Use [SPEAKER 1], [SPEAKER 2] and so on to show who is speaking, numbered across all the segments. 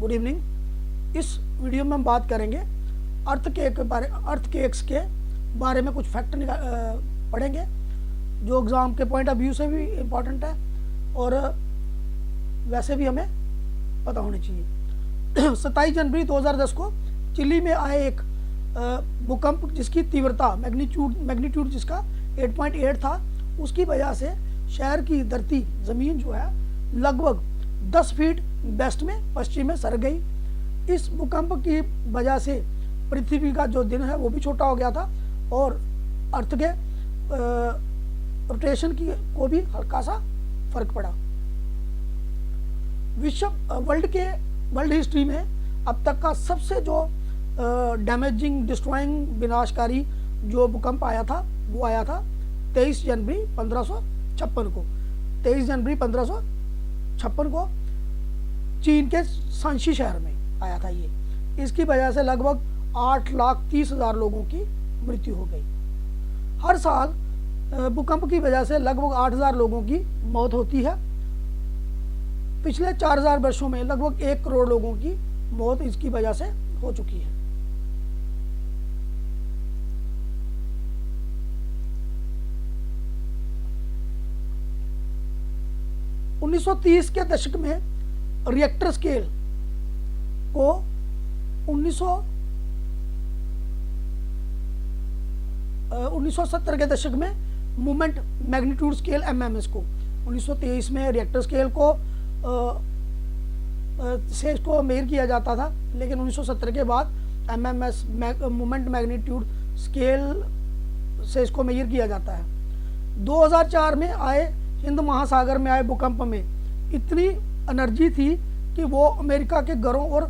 [SPEAKER 1] Good evening. इस video में हम बात करेंगे अर्थक्वेक्स के बारे में कुछ फैक्ट पढ़ेंगे जो एग्ज़ाम के पॉइंट ऑफ व्यू से भी इम्पोर्टेंट है और वैसे भी हमें पता होनी चाहिए। 27 जनवरी 2010 को चिली में आए एक भूकंप जिसकी तीव्रता मैग्नीट्यूड जिसका 8.8 था, उसकी वजह से शहर की धरती ज़मीन जो है लगभग 10 फीट वेस्ट में पश्चिम में सर गई। इस भूकंप की वजह से पृथ्वी का जो दिन है वो भी छोटा हो गया था और अर्थ के रोटेशन की को भी हल्का सा फर्क पड़ा। वर्ल्ड हिस्ट्री में अब तक का सबसे जो डैमेजिंग डिस्ट्रॉइंग विनाशकारी जो भूकंप आया था वो आया था 23 जनवरी 1556 को। 23 जनवरी 1556 को चीन के शांसी शहर में आया था ये। इसकी वजह से लगभग 8,30,000 लोगों की मृत्यु हो गई। हर साल भूकंप की वजह से लगभग 8,000 लोगों की मौत होती है। पिछले 4,000 वर्षों में लगभग 1 करोड़ लोगों की मौत इसकी वजह से हो चुकी है। उन्नीस 1930 के दशक में रिएक्टर स्केल को 1970 के दशक में मोमेंट मैग्नीट्यूड स्केल MMS को 1923 में रिएक्टर स्केल को से इसको मेजर किया जाता था, लेकिन 1970 के बाद MMS मोमेंट मैग्नीट्यूड स्केल से इसको मेजर किया जाता है। 2004 में आए हिंद महासागर में आए भूकंप में इतनी एनर्जी थी कि वो अमेरिका के घरों और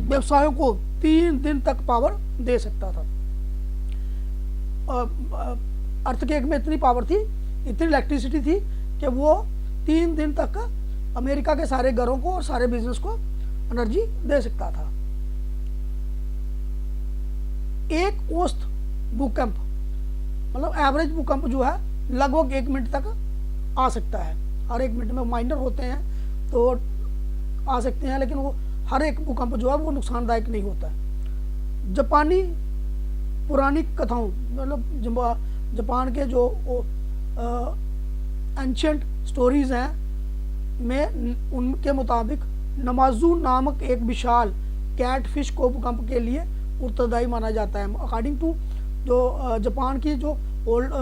[SPEAKER 1] व्यवसायों को 3 दिन तक पावर दे सकता था। अर्थक्वेक में इतनी पावर थी, इतनी इलेक्ट्रिसिटी थी कि वो 3 दिन तक अमेरिका के सारे घरों को और सारे बिजनेस को एनर्जी दे सकता था। एक औसत भूकंप मतलब एवरेज भूकंप जो है लगभग 1 मिनट तक आ सकता है। हर 1 मिनट में माइनर होते हैं तो आ सकते हैं, लेकिन वो हर एक भूकंप जो है वो नुकसानदायक नहीं होता है। जापानी पुरानी कथाओं मतलब जापान के जो एंशिएंट स्टोरीज हैं में उनके मुताबिक नमाजू नामक एक विशाल कैटफिश को भूकंप के लिए उत्तरदायी माना जाता है। अकॉर्डिंग टू जो जापान की जो ओल्ड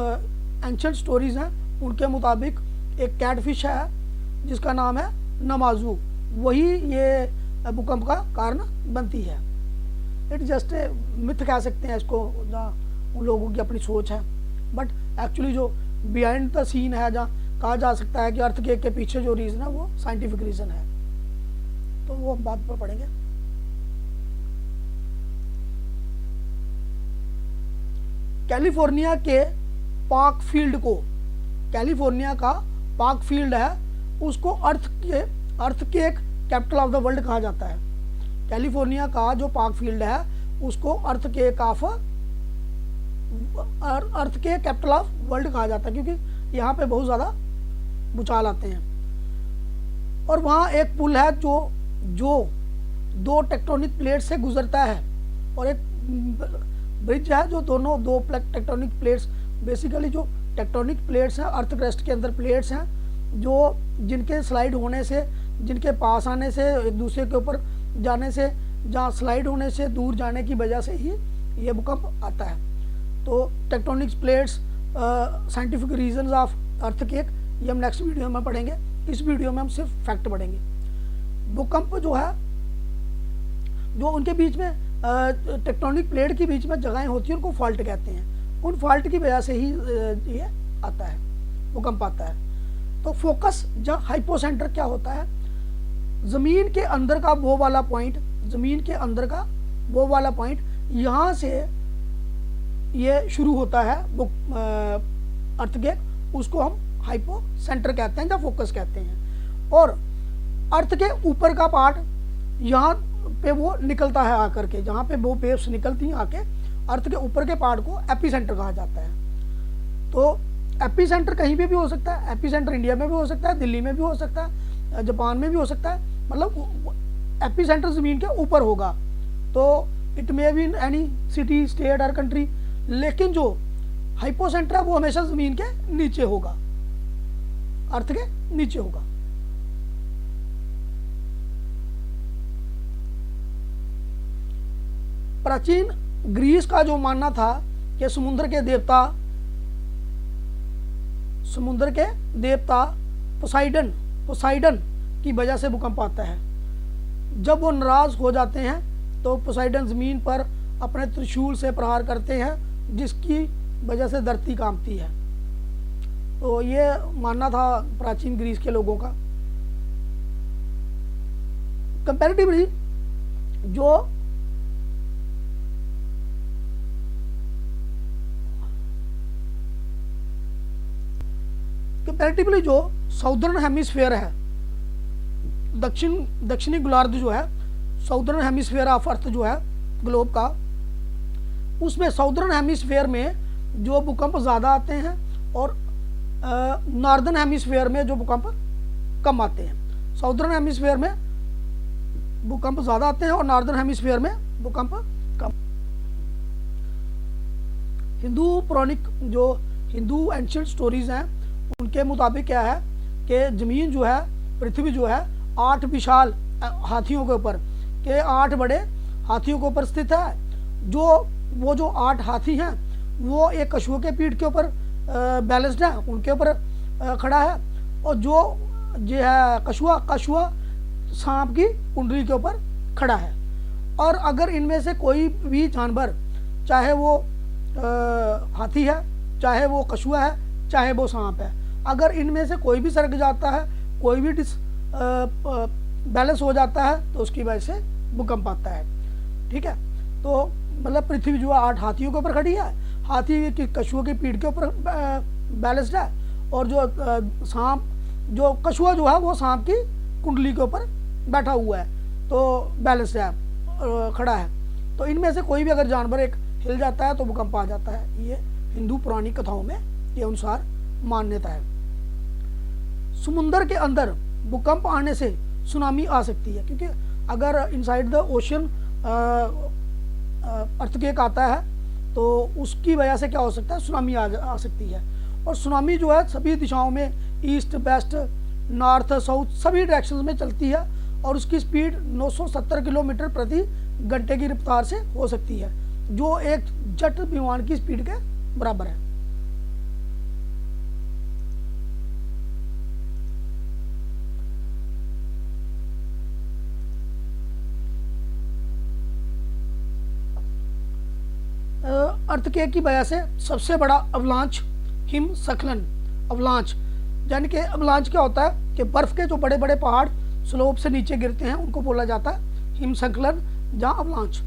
[SPEAKER 1] एंशिएंट स्टोरीज हैं उनके मुताबिक एक कैटफिश है जिसका नाम है नमाजू, वही ये भूकंप का कारण बनती है। इट जस्ट ए मिथ कह सकते हैं इसको, जहाँ उन लोगों की अपनी सोच है, बट एक्चुअली जो बिहाइंड द सीन है जहाँ कहा जा सकता है कि अर्थक्वेक के पीछे जो रीज़न है वो साइंटिफिक रीज़न है, तो वो हम बाद में पढ़ेंगे। कैलिफोर्निया के पार्क फील्ड को, कैलिफोर्निया का पार्क फील्ड है उसको earthquake capital of the world कहा जाता है। कैलिफोर्निया का जो पार्क फील्ड है उसको अर्थक्वेक कैपिटल ऑफ वर्ल्ड कहा जाता है क्योंकि यहाँ पे बहुत ज़्यादा भूचाल आते हैं। और वहाँ एक पुल है जो 2 टेक्टोनिक प्लेट से गुजरता है और एक ब्रिज है जो दोनों 2 टेक्टोनिक प्लेट्स, बेसिकली जो टेक्टोनिक प्लेट्स हैं अर्थ क्रस्ट के अंदर प्लेट्स हैं जो जिनके स्लाइड होने से, जिनके पास आने से, एक दूसरे के ऊपर जाने से, जहाँ स्लाइड होने से दूर जाने की वजह से ही ये भूकंप आता है। तो tectonic plates scientific reasons of earthquake ये हम नेक्स्ट वीडियो में पढ़ेंगे। इस वीडियो में हम सिर्फ फैक्ट पढ़ेंगे। भूकंप जो है जो उनके बीच में टेक्टोनिक प्लेट के बीच में जगहें होती हैं उनको फॉल्ट कहते हैं। उन फॉल्ट की वजह से ही ये आता है, भूकंप आता है। तो फोकस जहाँ हाइपोसेंटर क्या होता है, ज़मीन के अंदर का वो वाला पॉइंट, ज़मीन के अंदर का वो वाला पॉइंट, यहाँ से ये शुरू होता है अर्थक्वेक, उसको हम हाइपोसेंटर कहते हैं या फोकस कहते हैं। और अर्थ के ऊपर का पार्ट यहाँ पे वो निकलता है आकर के, जहाँ पे वो वेव्स निकलती हैं आके अर्थ के ऊपर के पार्ट को एपीसेंटर कहा जाता है। तो एपीसेंटर कहीं भी हो सकता है, एपीसेंटर इंडिया में भी हो सकता है, दिल्ली में भी हो सकता है, जापान में भी हो सकता है, मतलब एपिसेंटर ज़मीन के ऊपर होगा, तो it may be in any city, state और कंट्री, लेकिन जो हाइपोसेंटर है वो हमेशा ज़मीन के नीचे होगा, अर्थ के नीचे होगा। प्राचीन ग्रीस का जो मानना था कि समुद्र के देवता पोसाइडन की वजह से भूकंप आता है। जब वो नाराज हो जाते हैं तो पोसाइडन जमीन पर अपने त्रिशूल से प्रहार करते हैं, जिसकी वजह से धरती कांपती है। तो ये मानना था प्राचीन ग्रीस के लोगों का। कंपैरेटिवली जो साउदर्न हेमिस्फीयर है, दक्षिणी गोलार्ध जो है, साउदर्न हेमिस्फीयर ऑफ अर्थ जो है ग्लोब का, उसमें साउदर्न हेमिस्फीयर में जो भूकंप ज़्यादा आते हैं और नॉर्दर्न हेमिस्फीयर में जो भूकंप कम आते हैं। साउदर्न हेमिस्फीयर में भूकंप ज़्यादा आते हैं और नॉर्दर्न हेमिस्फीयर में भूकंप कम। हिंदू एंशिएंट स्टोरीज हैं, उनके मुताबिक क्या है कि ज़मीन जो है, पृथ्वी जो है 8 विशाल हाथियों के ऊपर 8 बड़े हाथियों के ऊपर स्थित है। वो जो 8 हाथी हैं वो एक कछुए के पीठ के ऊपर बैलेंस्ड है, उनके ऊपर खड़ा है, और जो है कछुआ सांप की कुंडली के ऊपर खड़ा है। और अगर इनमें से कोई भी जानवर, चाहे वो हाथी है, चाहे वो कछुआ है, चाहे वो सांप है, अगर इनमें से कोई भी सरक जाता है, कोई भी बैलेंस हो जाता है, तो उसकी वजह से भूकंप आता है। ठीक है, तो मतलब पृथ्वी जो है 8 हाथियों के ऊपर खड़ी है, हाथी की कछुए की पीठ के ऊपर बैलेंस्ड है, और जो कछुआ जो है वो सांप की कुंडली के ऊपर बैठा हुआ है, तो बैलेंस है, खड़ा है। तो इनमें से कोई भी अगर जानवर एक हिल जाता है तो भूकंप आ जाता है। ये हिंदू पुरानी कथाओं में के अनुसार मान्यता है। समुद्र के अंदर भूकंप आने से सुनामी आ सकती है, क्योंकि अगर इनसाइड द ओशन अर्थक्वेक आता है तो उसकी वजह से क्या हो सकता है, सुनामी आ सकती है। और सुनामी जो है सभी दिशाओं में, ईस्ट वेस्ट नॉर्थ साउथ सभी डायरेक्शंस में चलती है, और उसकी स्पीड 970 किलोमीटर प्रति घंटे की रफ्तार से हो सकती है, जो एक जेट विमान की स्पीड के बराबर है। अर्थक्वेक की वजह से सबसे बड़ा अवलांच हिमस्खलन अवलांच, यानी कि अवलांच क्या होता है कि बर्फ के जो बड़े बड़े पहाड़ स्लोप से नीचे गिरते हैं उनको बोला जाता है हिमस्खलन या अवलांच।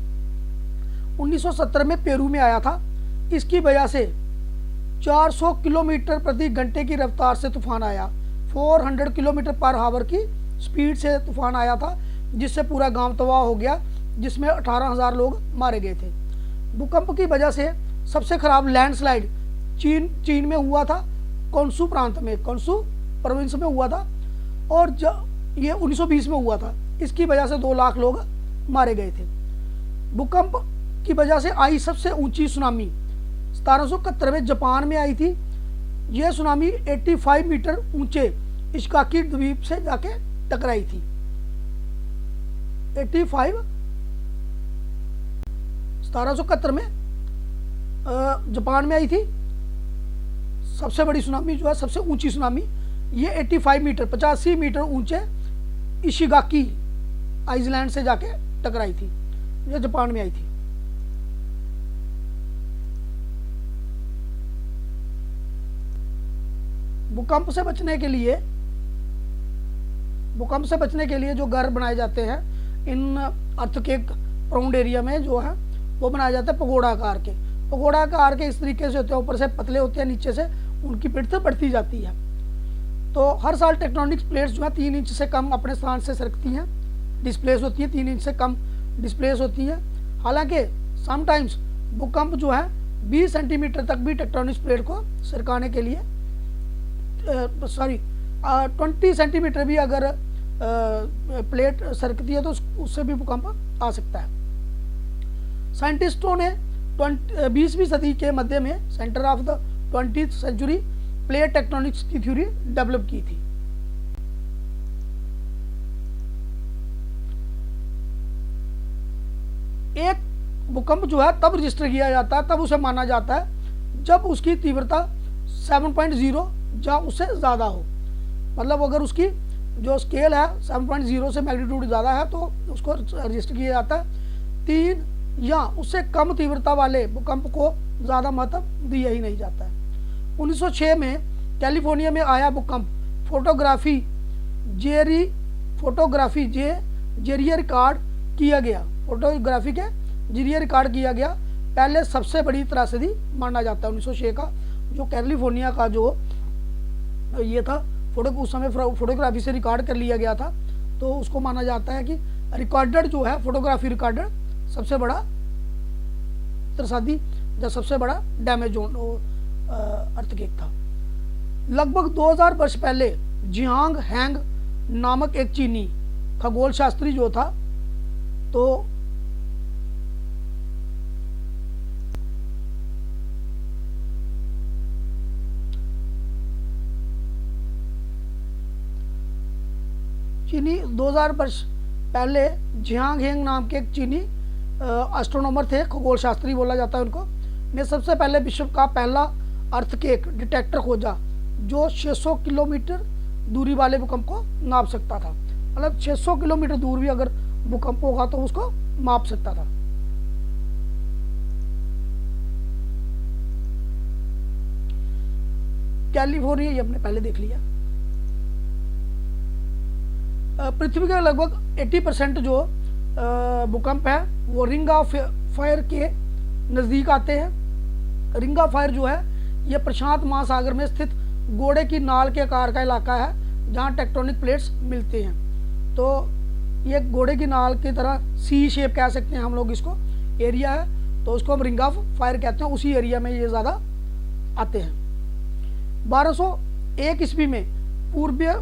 [SPEAKER 1] 1970 में पेरू में आया था। इसकी वजह से 400 किलोमीटर प्रति घंटे की रफ्तार से तूफान आया, 400 किलोमीटर पर आवर की स्पीड से तूफान आया था, जिससे पूरा गांव तबाह हो गया, जिसमें 18,000 लोग मारे गए थे। भूकंप की वजह से सबसे खराब लैंडस्लाइड चीन में हुआ था, कोनसू प्रांत में, कोनसू प्रोविंस में हुआ था, और ये 1920 में हुआ था। इसकी वजह से 2 लाख लोग मारे गए थे। भूकंप की वजह से आई सबसे ऊंची सुनामी 1771 में जापान में आई थी। यह सुनामी 85 मीटर ऊंचे इशिगाकी द्वीप से जाके टकराई थी। 1771 में जापान में आई थी सबसे बड़ी सुनामी, जो है सबसे ऊंची सुनामी। ये 85 मीटर 85 मीटर ऊंचे इशिगाकी आइसलैंड से जाके टकराई थी, ये जापान में आई थी। भूकंप से बचने के लिए जो घर बनाए जाते हैं इन अर्थक्वेक प्रोन्ड एरिया में, जो है वो बनाए जाते हैं पगोड़ा आकार के इस तरीके से होते हैं, ऊपर से पतले होते हैं, नीचे से उनकी पिड्थ बढ़ती जाती है। तो हर साल टेक्टोनिक प्लेट्स जो है 3 इंच से कम अपने स्थान से सरकती हैं, डिस्प्लेस होती हैं, 3 इंच से कम डिस्प्लेस होती हैं। हालांकि समटाइम्स भूकंप जो है 20 सेंटीमीटर तक भी टेक्टोनिक प्लेट को सरकाने के लिए 20 सेंटीमीटर भी अगर प्लेट सरकती है तो उससे भी भूकंप आ सकता है। साइंटिस्टों ने 20वीं सदी के मध्य में center of the 20th century plate tectonics की थ्योरी डेवलप की थी। एक भूकंप जो है तब रजिस्टर किया जाता है, तब उसे माना जाता है जब उसकी तीव्रता 7.0 या उससे ज़्यादा हो। मतलब अगर उसकी जो स्केल है 7.0 से मैग्नीट्यूड ज़्यादा है तो उसको रजिस्टर किया जाता है। 3 या उससे कम तीव्रता वाले भूकंप को ज़्यादा महत्व दिया ही नहीं जाता है। 1906 में कैलिफोर्निया में आया भूकंप फोटोग्राफी जरिए रिकॉर्ड किया गया। फोटोग्राफी के जरिए रिकॉर्ड किया गया पहले सबसे बड़ी त्रासदी माना जाता है। 1906 का जो कैलिफोर्निया का जो ये था उस समय फोटोग्राफी से रिकॉर्ड कर लिया गया था, तो उसको माना जाता है कि रिकॉर्डेड जो है फोटोग्राफी रिकॉर्डेड सबसे बड़ा त्रासदी या सबसे बड़ा डैमेज अर्थक्वेक था। लगभग 2000 वर्ष पहले जियांग हैंग नामक एक चीनी खगोल शास्त्री जो था, तो चीनी 2000 वर्ष पहले जियांग हैंग नाम के एक चीनी एस्ट्रोनॉमर थे, खगोल शास्त्री बोला जाता है उनको, ने सबसे पहले विश्व का पहला अर्थक्वेक डिटेक्टर खोजा जो 600 किलोमीटर दूरी वाले भूकंप को नाप सकता था। मतलब 600 किलोमीटर दूर भी अगर भूकंप होगा तो उसको माप सकता था। कैलिफोर्निया ये हमने पहले देख लिया। पृथ्वी के लगभग 80% जो भूकंप है वो रिंग ऑफ फायर के नज़दीक आते हैं। रिंग ऑफ फायर जो है ये प्रशांत महासागर में स्थित घोड़े की नाल के आकार का इलाका है जहाँ टेक्टोनिक प्लेट्स मिलते हैं। तो ये घोड़े की नाल की तरह सी शेप कह सकते हैं हम लोग इसको, एरिया है तो उसको हम रिंग ऑफ फायर कहते हैं। उसी एरिया में ये ज़्यादा आते हैं। 1201 ईस्वी में पूर्वीय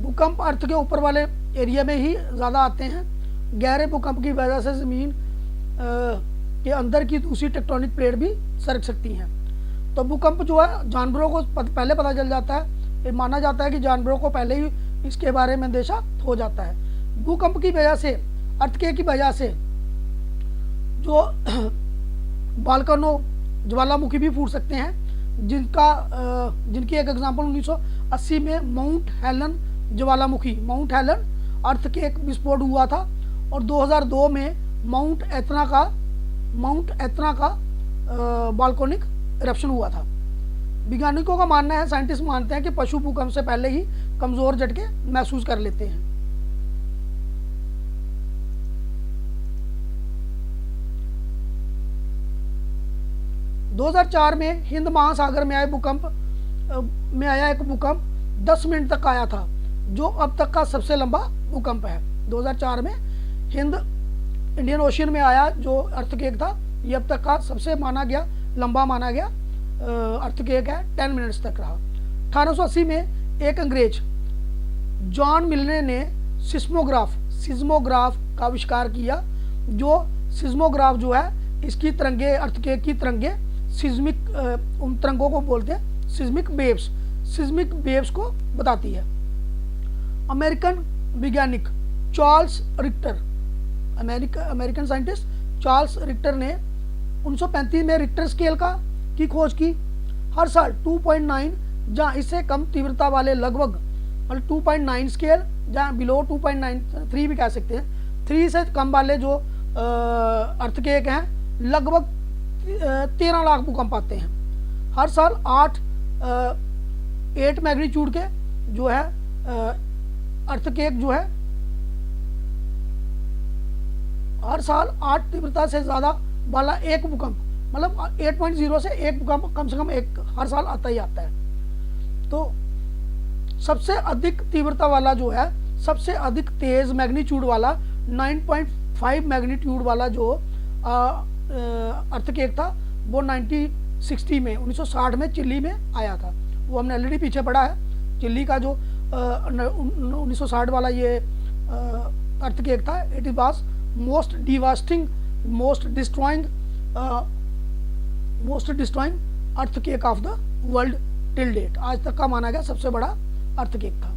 [SPEAKER 1] भूकंप अर्थ के ऊपर वाले एरिया में ही ज़्यादा आते हैं। गहरे भूकंप की वजह से ज़मीन के अंदर की दूसरी टेक्टोनिक प्लेट भी सरक सकती हैं। तो भूकंप जो है जानवरों को पहले पता चल जाता है। ये माना जाता है कि जानवरों को पहले ही इसके बारे में अंदेशा हो जाता है। भूकंप की वजह से, अर्थक्वेक की वजह से जो बालकनो ज्वालामुखी भी फूट सकते हैं, जिनकी एक एग्जांपल 1980 में माउंट हेलन ज्वालामुखी, माउंट हेलन अर्थक्वेक विस्फोट हुआ था। और 2002 में माउंट एतना का बाल्कोनिक इरप्शन हुआ था। वैज्ञानिकों का मानना है, साइंटिस्ट मानते हैं कि पशु भूकंप से पहले ही कमजोर झटके महसूस कर लेते हैं। – 2004 में हिंद महासागर में आया एक भूकंप 10 मिनट तक आया था, जो अब तक का सबसे लंबा भूकंप है। 2004 में इंडियन ओशियन में आया जो अर्थक्वेक था, ये अब तक का सबसे लंबा माना गया अर्थक्वेक है। 10 मिनट्स तक रहा। 1880 में एक अंग्रेज जॉन मिलने ने सिस्मोग्राफ का आविष्कार किया। जो सिस्मोग्राफ जो है इसकी तरंगे, अर्थक्वेक की तरंगे सिस्मिक, उन तरंगों को बोलते हैं सिस्मिक वेव्स को बताती है। अमेरिकन वैज्ञानिक Charles Richter, American scientist Charles Richter ने 1935 में रिक्टर स्केल की खोज की। हर साल 2.9 जहाँ इससे कम तीव्रता वाले लगभग, मतलब 2.9 स्केल जहाँ बिलो 2.93 भी कह सकते हैं, 3 से कम वाले जो अर्थक्वेक हैं लगभग 13 लाख भूकंप आते हैं। हर साल 8 मैग्नीट्यूड के जो है अर्थक्वेक जो है हर साल 8 तीव्रता से ज़्यादा वाला एक भूकंप, मतलब 8.0 से एक भूकंप कम से कम एक हर साल आता ही आता है। तो सबसे अधिक तीव्रता वाला जो है, सबसे अधिक तेज मैग्नीट्यूड वाला 9.5 मैग्नीट्यूड वाला जो अर्थक्वेक था वो 1960 में 1960 में चिल्ली में आया था। वो हमने ऑलरेडी पीछे पढ़ा है। चिल्ली का जो 1960 वाला ये अर्थक्वेक था, it is was most devastating, most destroying earthquake of the world till date. आज तक का माना गया सबसे बड़ा अर्थक्वेक था।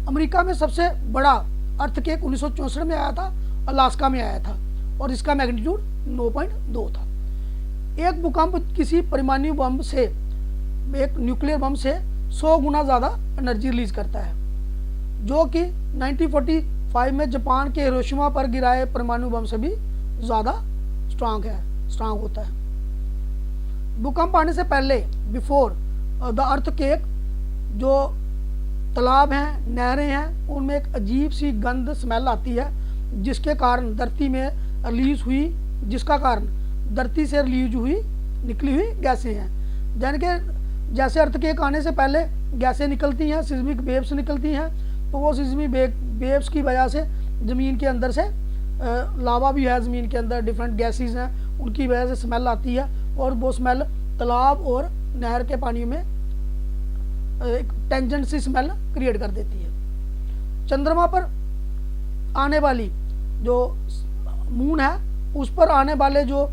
[SPEAKER 1] अमेरिका में सबसे बड़ा अर्थक्वेक 1964 में आया था, अलास्का में आया था, और इसका मैग्नीट्यूड 9.2 था। एक भूकंप किसी परमाणु बम से, एक न्यूक्लियर बम से 100 गुना ज़्यादा एनर्जी रिलीज करता है, जो कि 1945 में जापान के हिरोशिमा पर गिराए परमाणु बम से भी ज़्यादा स्ट्रांग होता है। भूकंप आने से पहले, बिफोर द अर्थक्वेक, जो तालाब हैं, नहरें हैं, उनमें एक अजीब सी गंध स्मेल आती है, जिसके कारण धरती में रिलीज हुई, जिसका कारण धरती से रिलीज हुई निकली हुई गैसें हैं। यानी कि जैसे अर्थक्वेक आने से पहले गैसें निकलती हैं, सिस्मिक वेव्स निकलती हैं, तो वो सिस्मिक वेव्स की वजह से ज़मीन के अंदर से लावा भी है, ज़मीन के अंदर डिफरेंट गैसेस हैं, उनकी वजह से स्मेल आती है, और वो स्मेल तालाब और नहर के पानी में एक टेंजेंट सी स्मेल क्रिएट कर देती है। चंद्रमा पर आने वाली जो मून है, उस पर आने वाले जो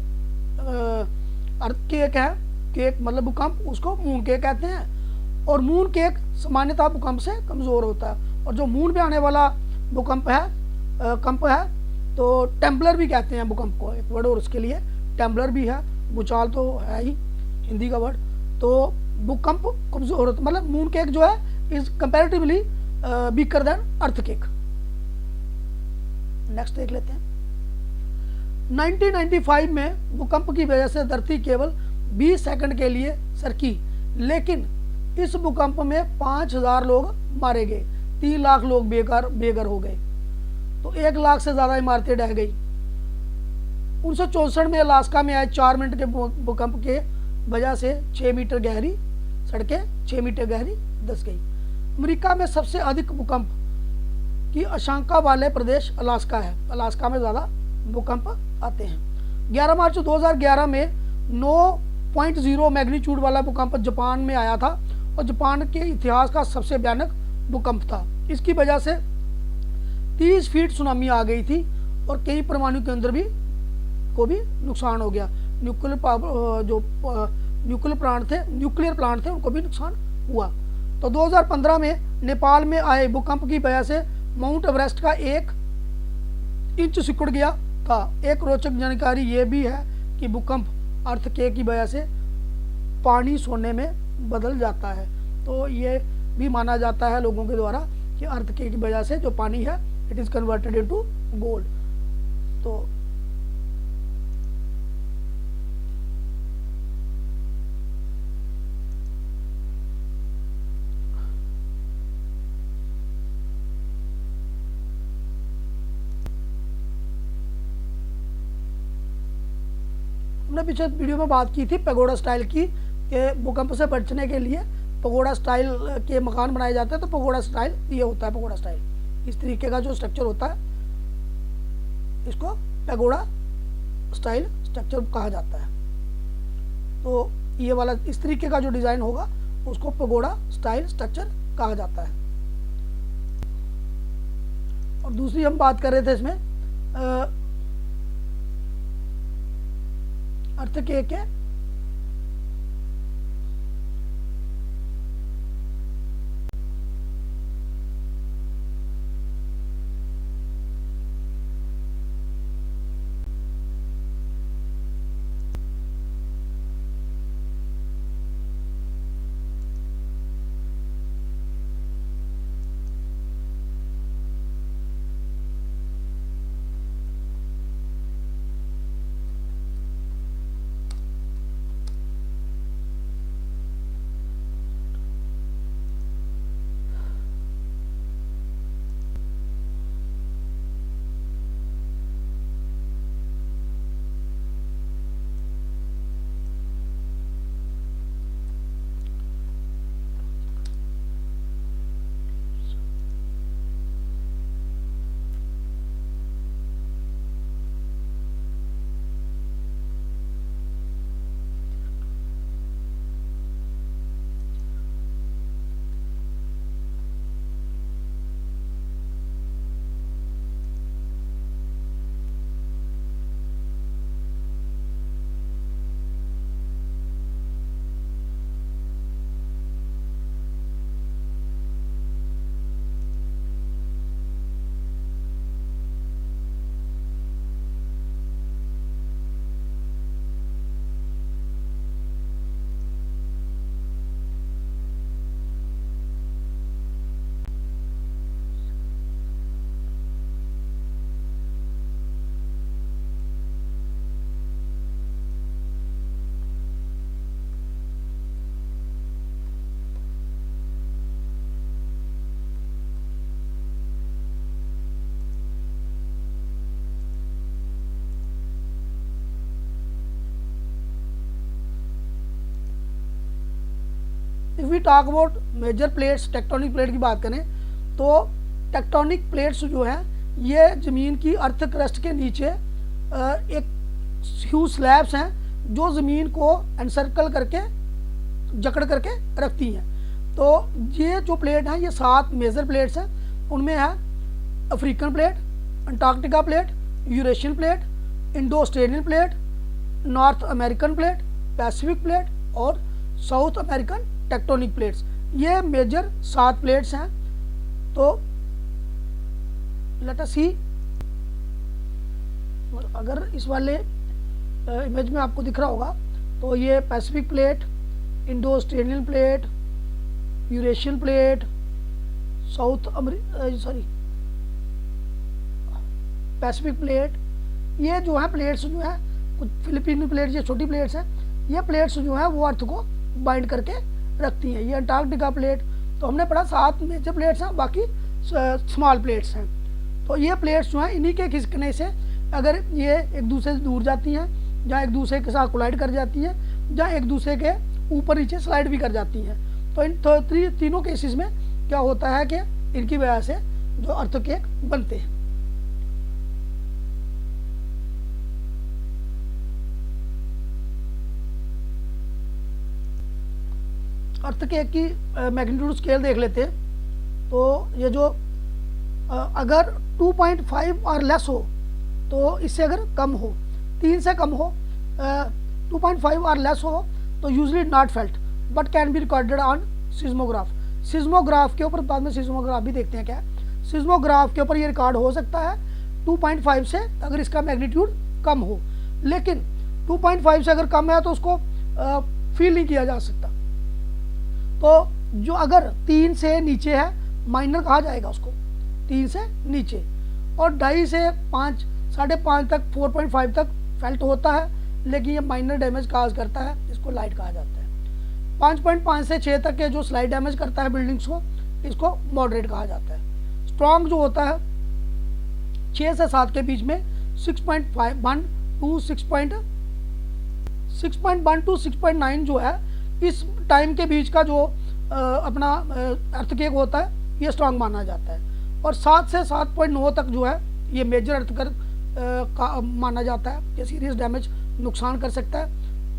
[SPEAKER 1] अर्थक्वेक है, केक मतलब भूकंप, उसको मून केक कहते हैं। और मून केक सामान्यतः भूकंप से कमज़ोर होता है। और जो मून पे आने वाला भूकंप है, कंप है, तो टेम्पलर भी कहते हैं भूकंप को, एक वर्ड और उसके लिए टेम्पलर भी है, भूचाल तो है ही हिंदी का वर्ड। तो भूकंप कमजोर होता, मतलब मून केक जो है is comparatively weaker then earthquake. Next देख लेते हैं। 1995 में भूकंप की वजह से धरती केवल 20 सेकंड के लिए सरकी, लेकिन इस भूकंप में 5000 लोग मारे गए, 3 लाख लोग बेघर हो गए, तो 1 लाख से ज़्यादा इमारतें ढह गई। 1964 में अलास्का में आए 4 मिनट के भूकंप के वजह से 6 मीटर गहरी सड़कें 6 मीटर गहरी धंस गई। अमेरिका में सबसे अधिक भूकंप की आशंका वाले प्रदेश अलास्का है। अलास्का में ज़्यादा भूकंप आते हैं। 11 मार्च 2011 में 9.0 मैग्नीट्यूड वाला भूकंप जापान में आया था, और जापान के इतिहास का सबसे भयानक भूकंप था। इसकी वजह से 30 फीट सुनामी आ गई थी, और कई परमाणु केंद्र को भी नुकसान हो गया। न्यूक्लियर प्लांट थे उनको भी नुकसान हुआ। तो 2015 में नेपाल में आए भूकंप की वजह से माउंट एवरेस्ट का 1 इंच सिकुड़ गया था। एक रोचक जानकारी ये भी है कि भूकंप अर्थक्वेक की वजह से पानी सोने में बदल जाता है। तो ये भी माना जाता है लोगों के द्वारा कि अर्थक्वेक की वजह से जो पानी है it is converted into gold. तो हमने पीछे वीडियो में बात की थी पैगोडा स्टाइल की, कि भूकंप से बचने के लिए पगोड़ा स्टाइल के मकान बनाए जाते हैं। तो पगोड़ा स्टाइल ये होता है, पगोड़ा स्टाइल इस तरीके का जो स्ट्रक्चर होता है, इसको पैगोडा स्टाइल स्ट्रक्चर कहा जाता है। तो ये वाला इस तरीके का जो डिज़ाइन होगा उसको पगोड़ा स्टाइल स्ट्रक्चर कहा जाता है। और दूसरी हम बात कर रहे थे इसमें अर्थक्वेक है। We talk about major plates, tectonic plate की बात करें तो टेक्टोनिक प्लेट्स जो है ये ज़मीन की अर्थ क्रस्ट के नीचे एक ह्यूज स्लैब्स हैं जो ज़मीन को एनसर्कल करके जकड़ करके रखती हैं। तो ये जो प्लेट हैं ये 7 मेजर प्लेट्स हैं। उनमें है African plate, Antarctica plate, Eurasian plate, Indo Australian plate, north American plate, Pacific plate और साउथ अमेरिकन टेक्टोनिक प्लेट्स। ये मेजर 7 प्लेट्स हैं। तो लेट अस सी, अगर इस वाले इमेज में आपको दिख रहा होगा तो ये Pacific plate, Indo Australian plate, Eurasian plate, Pacific plate, ये जो है प्लेट्स जो है कुछ फिलीपीनी प्लेट्स, ये छोटी प्लेट्स हैं। ये प्लेट्स जो है वो अर्थ को बाइंड करके रखती हैं। ये अंटार्कटिका प्लेट, तो हमने पढ़ा 7 मेजर प्लेट्स हैं, बाकी स्मॉल प्लेट्स हैं। तो ये प्लेट्स जो हैं इन्हीं के खिसकने से अगर ये एक दूसरे से दूर जाती हैं, या एक दूसरे के साथ कोलाइड कर जाती हैं, या एक दूसरे के ऊपर नीचे स्लाइड भी कर जाती हैं। तो इन तीनों केसेस में क्या होता है कि इनकी वजह से जो अर्थक्वेक बनते हैं। अर्थक्वेक की मैग्नीट्यूड स्केल देख लेते हैं। तो ये जो अगर 2.5 और लेस हो, तो इससे अगर कम हो, 3 से कम हो, 2.5 और लेस हो तो usually not felt but can be recorded on seismograph. Seismograph के ऊपर, बाद में सिस्मोग्राफ भी देखते हैं क्या है। सिस्मोग्राफ के ऊपर ये रिकॉर्ड हो सकता है 2.5 से अगर इसका मैग्नीट्यूड कम हो, लेकिन 2.5 से अगर कम है तो उसको फील नहीं किया जा सकता। तो जो अगर 3 से नीचे है माइनर कहा जाएगा उसको, 3 से नीचे, और 2.5 से 5, 5.5 तक, 4.5 तक फेल्ट होता है, लेकिन ये माइनर डैमेज काज करता है, इसको लाइट कहा जाता है। 5.5 से 6 तक के जो स्लाइड डैमेज करता है बिल्डिंग्स को, इसको मॉडरेट कहा जाता है। स्ट्रॉन्ग जो होता है 6 से 7 के बीच में 6.1 टू 6.9 जो है, इस टाइम के बीच का जो अपना अर्थक्वेक होता है ये स्ट्रॉन्ग माना जाता है। और 7 से 7.9 तक जो है ये मेजर अर्थक्वेक का माना जाता है कि सीरियस डैमेज नुकसान कर सकता है।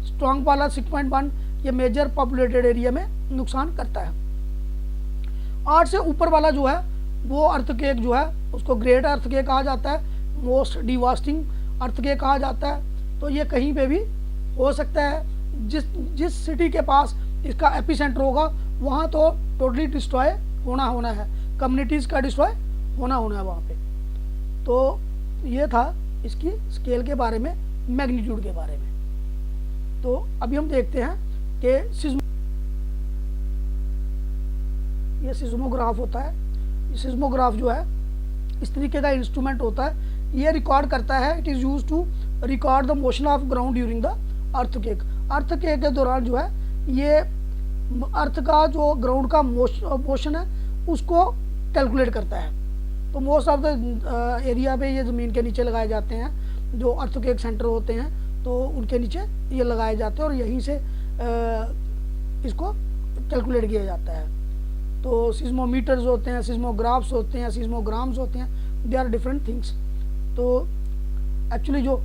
[SPEAKER 1] स्ट्रॉन्ग वाला 6.1 ये मेजर पॉपुलेटेड एरिया में नुकसान करता है। 8 से ऊपर वाला जो है वो अर्थक्वेक जो है उसको ग्रेट अर्थक्वेक कहा जाता है, मोस्ट डिवास्टिंग अर्थक्वेक कहा जाता है। तो ये कहीं पे भी हो सकता है, जिस सिटी के पास इसका एपिसेंटर होगा वहाँ तो टोटली डिस्ट्रॉय होना है, कम्युनिटीज़ का डिस्ट्रॉय होना है वहाँ पे। तो ये था इसकी स्केल के बारे में, मैग्नीट्यूड के बारे में। तो अभी हम देखते हैं कि ये सिस्मोग्राफ होता है। ये सिस्मोग्राफ जो है इस तरीके का इंस्ट्रूमेंट होता है, ये रिकॉर्ड करता है, it is use to record the motion of ground during the earthquake. Earthquake के दौरान जो है ये अर्थ का जो ग्राउंड का मोशन है उसको कैलकुलेट करता है। तो मोस्ट ऑफ द एरिया पे ये ज़मीन के नीचे लगाए जाते हैं, जो अर्थक्वेक सेंटर होते हैं तो उनके नीचे ये लगाए जाते हैं और यहीं से इसको कैलकुलेट किया जाता है। तो सिस्मोमीटर्स होते हैं, सिस्मोग्राफ्स होते हैं, सिस्मोग्राम्स होते हैं, दे आर डिफरेंट थिंग्स। तो एक्चुअली जो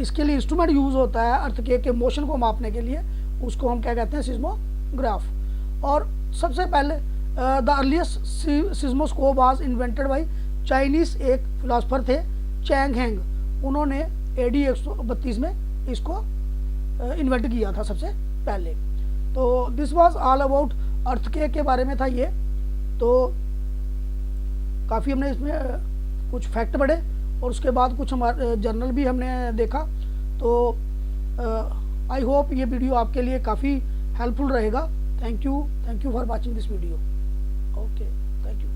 [SPEAKER 1] इसके लिए इंस्ट्रूमेंट यूज़ होता है अर्थक्वेक के मोशन को मापने के लिए, उसको हम क्या कहते हैं, सिस्मोग्राफ। और सबसे पहले the earliest seismoscope was invented by Chinese एक फिलासफर थे चैंग हेंग। उन्होंने AD 132 में इसको इन्वेंट किया था सबसे पहले। तो this was all about earthquake के बारे में था ये। तो काफ़ी हमने इसमें कुछ फैक्ट पढ़े और उसके बाद कुछ हमारे जर्नल भी हमने देखा। तो आई होप ये वीडियो आपके लिए काफ़ी हेल्पफुल रहेगा। Thank you for watching this video. Okay, thank you.